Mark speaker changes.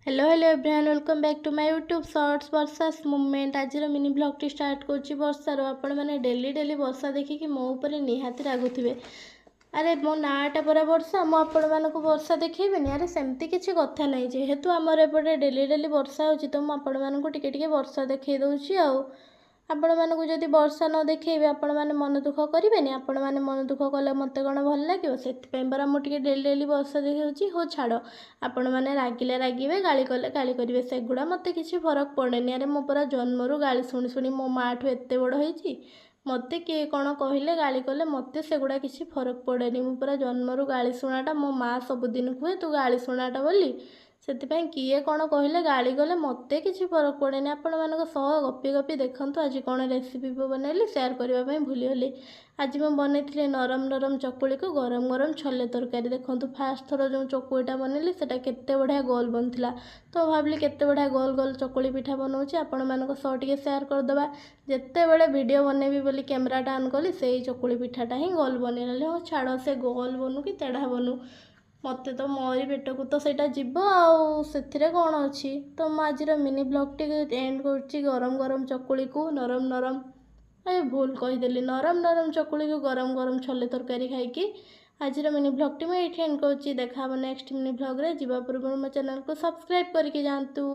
Speaker 1: Hello everyone welcome back to my YouTube shorts Varsha's movement. आज mini blog start करुच्ची वर्षार। आपण मैंने डेली डेली वर्षा देखिकी मो ऊपर निहाती रागुवे। अरे मो नाटा परा वर्षा मु आपण मानक वर्षा देखिबिनी। अरे सेमती किसी कथा ना जेहेतु आमर एपटे डेली डेली वर्षा हो तो मुझे टिके वर्षा देखई दूसरी आपण मानक जदि वर्षा न देखिए आपण मैंने मन दुख करेंगे। आपण मैंने मन दुख कले मत कौन भल लगे से परा मुझे डेली डेली वर्षा देखी हो छाड़ आपण मैंने रागिले रागिबे गाली कले गाली करेंगे सेगुड़ा मत किसी फरक पड़ेनि। अरे मो पूरा जन्मरू गाली शुणी शुणी मो माँ ठू एत बड़ होती मत किए कौन कहले गाली कले मत सेगुड़ा किसी फरक पड़ेनि। मु पूरा जन्मरू गाली शुणाटा मो माँ सबुदिन कहे तू गाली शुणाटा बोली से किए कौन कहले गाली गले मत किसी फरक पड़ेनि। आपण मान सह गपी गपी देखूँ आज कौन रेसिपी बनैली सेयार करने भूलीगली। आज मैं बनई नरम नरम चकुड़ी को गरम गरम छोले तरकारी। देखूँ फास्ट थर जो चकुड़ीटा बनैली से केते बढ़िया गोल बनता तो भाविली केते बढ़िया गोल गोल चकुड़ी पिठा बनाऊँगी आपण मान सह टे सेयार करदे। जिते बड़े वीडियो बनैबी बोली कैमराटा ऑन कली से चकुड़ी पिठाटा ही गोल बनैली। हाँ छाड़ से गोल बनू कि तेढ़ा बनू मत तो मोरी पेट को तो सहीटा जीव आथिरे कौन अच्छी। तो आज मिनी ब्लॉग टी एंड कर गरम गरम चकुड़ी को नरम नरम भूल कहीदेली नरम नरम चकुड़ी को गरम गरम छोले तरकारी खाई आज मिनी ब्लॉग टी मुझे एंड कर देखा नेक्स्ट मिनी ब्लॉग रे। जीवा पूर्व मो चैनल को सब्सक्राइब करके जातु।